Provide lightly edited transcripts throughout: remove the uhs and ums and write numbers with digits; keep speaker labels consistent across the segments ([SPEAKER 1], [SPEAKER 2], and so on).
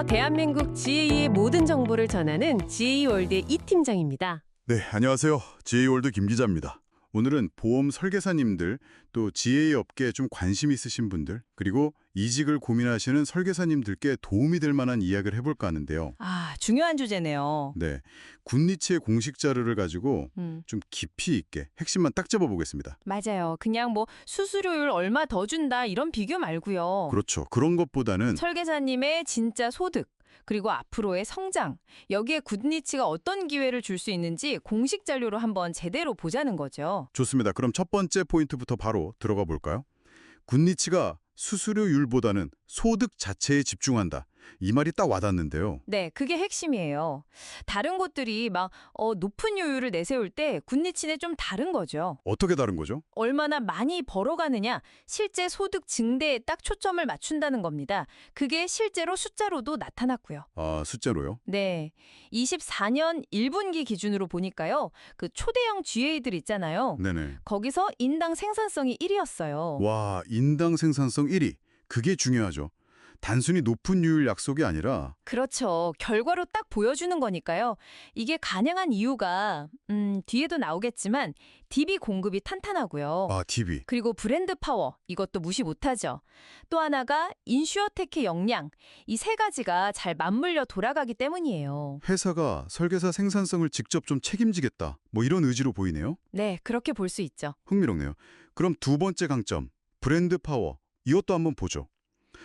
[SPEAKER 1] 안녕하세요. 대한민국 GA의 모든 정보를 전하는 GA월드의 이 팀장입니다.
[SPEAKER 2] 네, 안녕하세요. GA월드 김 기자입니다. 오늘은 보험 설계사님들, 또 GA 업계에 좀 관심 있으신 분들, 그리고 이직을 고민하시는 설계사님들께 도움이 될 만한 이야기를 해볼까 하는데요.
[SPEAKER 1] 중요한 주제네요.
[SPEAKER 2] 네, 굿니치의 공식 자료를 가지고 좀 깊이 있게 핵심만 딱 잡아보겠습니다.
[SPEAKER 1] 맞아요. 그냥 뭐 수수료율 얼마 더 준다 이런 비교 말고요.
[SPEAKER 2] 그렇죠. 그런 것보다는
[SPEAKER 1] 설계사님의 진짜 소득, 그리고 앞으로의 성장, 여기에 굿니치가 어떤 기회를 줄 수 있는지 공식 자료로 한번 제대로 보자는 거죠.
[SPEAKER 2] 좋습니다. 그럼 첫 번째 포인트부터 바로 들어가 볼까요? 굿니치가 수수료율보다는 소득 자체에 집중한다. 이 말이 딱 와닿는데요.
[SPEAKER 1] 네, 그게 핵심이에요. 다른 곳들이 막 높은 요율을 내세울 때 굿니치는 좀 다른 거죠.
[SPEAKER 2] 어떻게 다른 거죠?
[SPEAKER 1] 얼마나 많이 벌어가느냐, 실제 소득 증대에 딱 초점을 맞춘다는 겁니다. 그게 실제로 숫자로도 나타났고요.
[SPEAKER 2] 아, 숫자로요?
[SPEAKER 1] 네, 24년 1분기 기준으로 보니까요. 그 초대형 GA들 있잖아요.
[SPEAKER 2] 네네.
[SPEAKER 1] 거기서 인당 생산성이 1위였어요.
[SPEAKER 2] 와, 인당 생산성 1위. 그게 중요하죠. 단순히 높은 유율 약속이 아니라
[SPEAKER 1] 그렇죠. 결과로 딱 보여주는 거니까요. 이게 가능한 이유가 뒤에도 나오겠지만 DB 공급이 탄탄하고요.
[SPEAKER 2] DB.
[SPEAKER 1] 그리고 브랜드 파워, 이것도 무시 못하죠. 또 하나가 인슈어테크 역량, 이 세 가지가 잘 맞물려 돌아가기 때문이에요.
[SPEAKER 2] 회사가 설계사 생산성을 직접 좀 책임지겠다. 뭐 이런 의지로 보이네요.
[SPEAKER 1] 네, 그렇게 볼 수 있죠.
[SPEAKER 2] 흥미롭네요. 그럼 두 번째 강점, 브랜드 파워. 이것도 한번 보죠.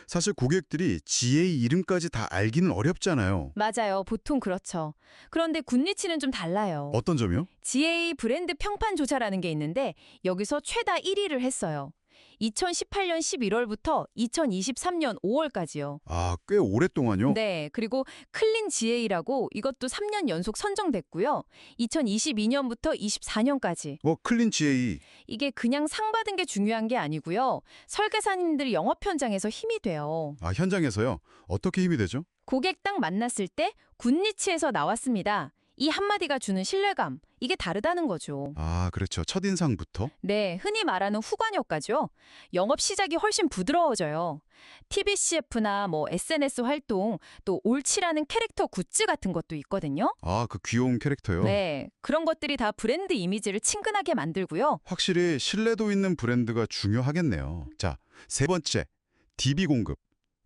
[SPEAKER 2] 사실 고객들이 GA 이름까지 다 알기는 어렵잖아요.
[SPEAKER 1] 맞아요. 보통 그렇죠. 그런데 굿니치는 좀 달라요.
[SPEAKER 2] 어떤 점이요?
[SPEAKER 1] GA 브랜드 평판 조사라는 게 있는데 여기서 최다 1위를 했어요. 2018년 11월부터 2023년 5월까지요.
[SPEAKER 2] 꽤 오랫동안요?
[SPEAKER 1] 네, 그리고 클린 GA라고 이것도 3년 연속 선정됐고요. 2022년부터 24년까지.
[SPEAKER 2] 클린 GA.
[SPEAKER 1] 이게 그냥 상 받은 게 중요한 게 아니고요. 설계사님들이 영업 현장에서 힘이 돼요.
[SPEAKER 2] 현장에서요? 어떻게 힘이 되죠?
[SPEAKER 1] 고객 딱 만났을 때 굿니치에서 나왔습니다. 이 한마디가 주는 신뢰감, 이게 다르다는 거죠.
[SPEAKER 2] 그렇죠. 첫인상부터?
[SPEAKER 1] 네, 흔히 말하는 후관효과죠. 영업 시작이 훨씬 부드러워져요. TBCF나 SNS 활동, 또 옳치라는 캐릭터 굿즈 같은 것도 있거든요.
[SPEAKER 2] 그 귀여운 캐릭터요?
[SPEAKER 1] 네, 그런 것들이 다 브랜드 이미지를 친근하게 만들고요.
[SPEAKER 2] 확실히 신뢰도 있는 브랜드가 중요하겠네요. 자, 세 번째, DB 공급.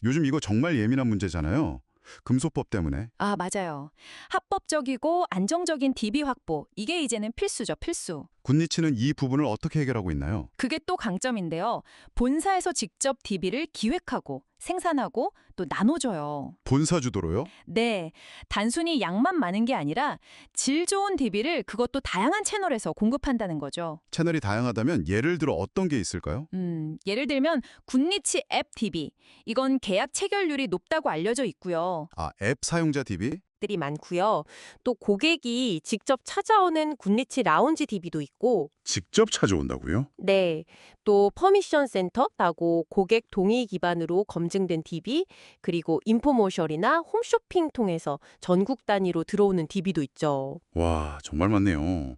[SPEAKER 2] 요즘 이거 정말 예민한 문제잖아요. 금소법 때문에.
[SPEAKER 1] 맞아요. 합법적이고 안정적인 DB 확보, 이게 이제는 필수죠, 필수.
[SPEAKER 2] 굿니치는 이 부분을 어떻게 해결하고 있나요?
[SPEAKER 1] 그게 또 강점인데요. 본사에서 직접 DB를 기획하고 생산하고 또 나눠줘요.
[SPEAKER 2] 본사 주도로요?
[SPEAKER 1] 네, 단순히 양만 많은 게 아니라 질 좋은 DB를 그것도 다양한 채널에서 공급한다는 거죠.
[SPEAKER 2] 채널이 다양하다면 예를 들어 어떤 게 있을까요?
[SPEAKER 1] 예를 들면 굿니치 앱 DB, 이건 계약 체결률이 높다고 알려져 있고요.
[SPEAKER 2] 앱 사용자 DB?
[SPEAKER 3] 들이 많고요. 또 고객이 직접 찾아오는 굿니치 라운지 DB도 있고,
[SPEAKER 2] 직접 찾아온다고요?
[SPEAKER 3] 네, 또 퍼미션 센터라고 고객 동의 기반으로 검증된 DB, 그리고 인포모셜이나 홈쇼핑 통해서 전국 단위로 들어오는 DB도 있죠.
[SPEAKER 2] 와, 정말 많네요.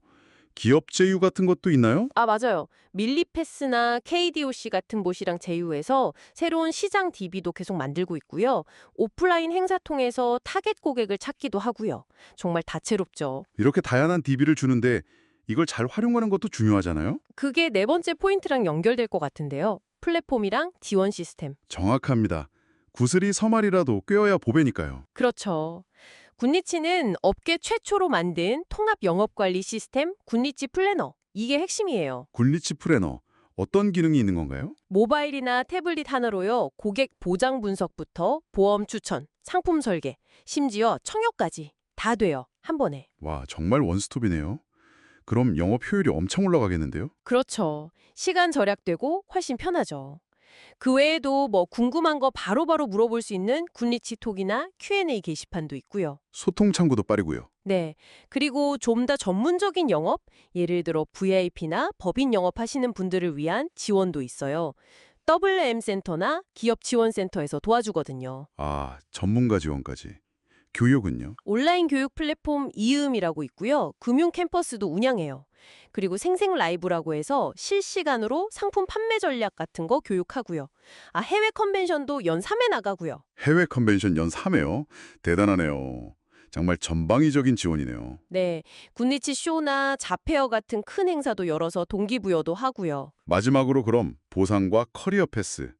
[SPEAKER 2] 기업 제휴 같은 것도 있나요?
[SPEAKER 3] 맞아요. 밀리패스나 KDOC 같은 곳이랑 제휴해서 새로운 시장 DB도 계속 만들고 있고요. 오프라인 행사 통해서 타겟 고객을 찾기도 하고요. 정말 다채롭죠.
[SPEAKER 2] 이렇게 다양한 DB를 주는데 이걸 잘 활용하는 것도 중요하잖아요?
[SPEAKER 3] 그게 네 번째 포인트랑 연결될 것 같은데요. 플랫폼이랑 지원 시스템.
[SPEAKER 2] 정확합니다. 구슬이 서말이라도 꿰어야 보배니까요.
[SPEAKER 3] 그렇죠. 굿니치는 업계 최초로 만든 통합 영업관리 시스템 굿니치 플래너. 이게 핵심이에요.
[SPEAKER 2] 굿니치 플래너. 어떤 기능이 있는 건가요?
[SPEAKER 3] 모바일이나 태블릿 하나로요. 고객 보장 분석부터 보험 추천, 상품 설계, 심지어 청약까지 다 돼요. 한 번에.
[SPEAKER 2] 와, 정말 원스톱이네요. 그럼 영업 효율이 엄청 올라가겠는데요?
[SPEAKER 3] 그렇죠. 시간 절약되고 훨씬 편하죠. 그 외에도 뭐 궁금한 거 바로바로 물어볼 수 있는 굿니치 톡이나 Q&A 게시판도 있고요.
[SPEAKER 2] 소통 창구도 빠르고요.
[SPEAKER 3] 네. 그리고 좀 더 전문적인 영업, 예를 들어 VIP나 법인 영업하시는 분들을 위한 지원도 있어요. WM 센터나 기업 지원 센터에서 도와주거든요.
[SPEAKER 2] 전문가 지원까지. 교육은요?
[SPEAKER 3] 온라인 교육 플랫폼 이음이라고 있고요. 금융 캠퍼스도 운영해요. 그리고 생생 라이브라고 해서 실시간으로 상품 판매 전략 같은 거 교육하고요. 해외 컨벤션도 연 3회 나가고요.
[SPEAKER 2] 해외 컨벤션 연 3회요? 대단하네요. 정말 전방위적인 지원이네요.
[SPEAKER 3] 네, 굿니치 쇼나 자페어 같은 큰 행사도 열어서 동기부여도 하고요.
[SPEAKER 2] 마지막으로 그럼 보상과 커리어 패스.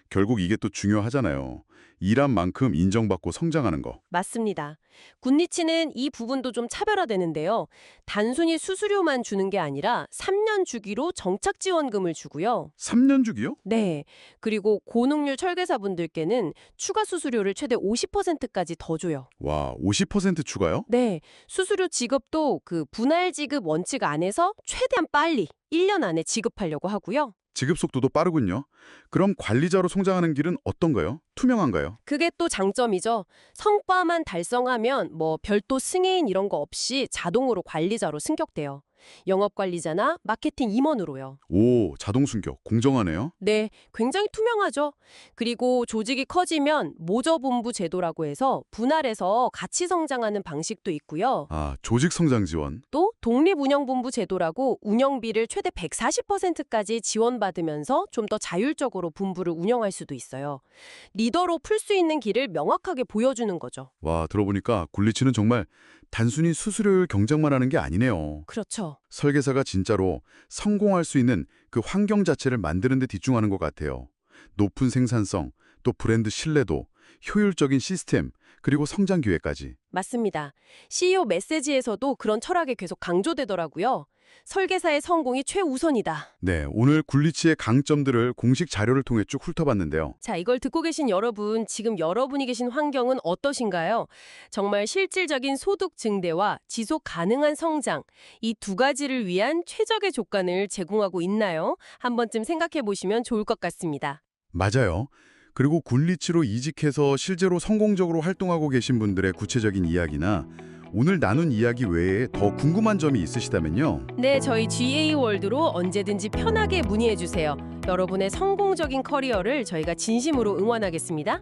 [SPEAKER 2] 결국 이게 또 중요하잖아요. 일한 만큼 인정받고 성장하는 거.
[SPEAKER 3] 맞습니다. 굿니치는 이 부분도 좀 차별화되는데요. 단순히 수수료만 주는 게 아니라 3년 주기로 정착 지원금을 주고요.
[SPEAKER 2] 3년 주기요?
[SPEAKER 3] 네. 그리고 고능률 설계사분들께는 추가 수수료를 최대 50%까지 더 줘요.
[SPEAKER 2] 와, 50% 추가요?
[SPEAKER 3] 네. 수수료 지급도 그 분할 지급 원칙 안에서 최대한 빨리 1년 안에 지급하려고 하고요.
[SPEAKER 2] 지급 속도도 빠르군요. 그럼 관리자로 성장하는 길은 어떤가요? 투명한가요?
[SPEAKER 3] 그게 또 장점이죠. 성과만 달성하면 뭐 별도 승인 이런 거 없이 자동으로 관리자로 승격돼요. 영업관리자나 마케팅 임원으로요.
[SPEAKER 2] 오, 자동 승격. 공정하네요.
[SPEAKER 3] 네, 굉장히 투명하죠. 그리고 조직이 커지면 모저본부 제도라고 해서 분할해서 같이 성장하는 방식도 있고요.
[SPEAKER 2] 아, 조직 성장 지원.
[SPEAKER 3] 또 독립운영본부 제도라고 운영비를 최대 140%까지 지원받으면서 좀 더 자율적으로 본부를 운영할 수도 있어요. 리더로 풀 수 있는 길을 명확하게 보여주는 거죠.
[SPEAKER 2] 와, 들어보니까 굴리치는 정말 단순히 수수료율 경쟁만 하는 게 아니네요.
[SPEAKER 3] 그렇죠.
[SPEAKER 2] 설계사가 진짜로 성공할 수 있는 그 환경 자체를 만드는 데 집중하는 것 같아요. 높은 생산성, 또 브랜드 신뢰도, 효율적인 시스템, 그리고 성장 기회까지.
[SPEAKER 3] 맞습니다. CEO 메시지에서도 그런 철학이 계속 강조되더라고요. 설계사의 성공이 최우선이다.
[SPEAKER 2] 네, 오늘 굴리치의 강점들을 공식 자료를 통해 쭉 훑어봤는데요.
[SPEAKER 3] 자, 이걸 듣고 계신 여러분, 지금 여러분이 계신 환경은 어떠신가요? 정말 실질적인 소득 증대와 지속 가능한 성장, 이 두 가지를 위한 최적의 조건을 제공하고 있나요? 한 번쯤 생각해 보시면 좋을 것 같습니다.
[SPEAKER 2] 맞아요. 그리고 굴리치로 이직해서 실제로 성공적으로 활동하고 계신 분들의 구체적인 이야기나 오늘 나눈 이야기 외에 더 궁금한 점이 있으시다면요.
[SPEAKER 3] 네, 저희 GA월드로 언제든지 편하게 문의해 주세요. 여러분의 성공적인 커리어를 저희가 진심으로 응원하겠습니다.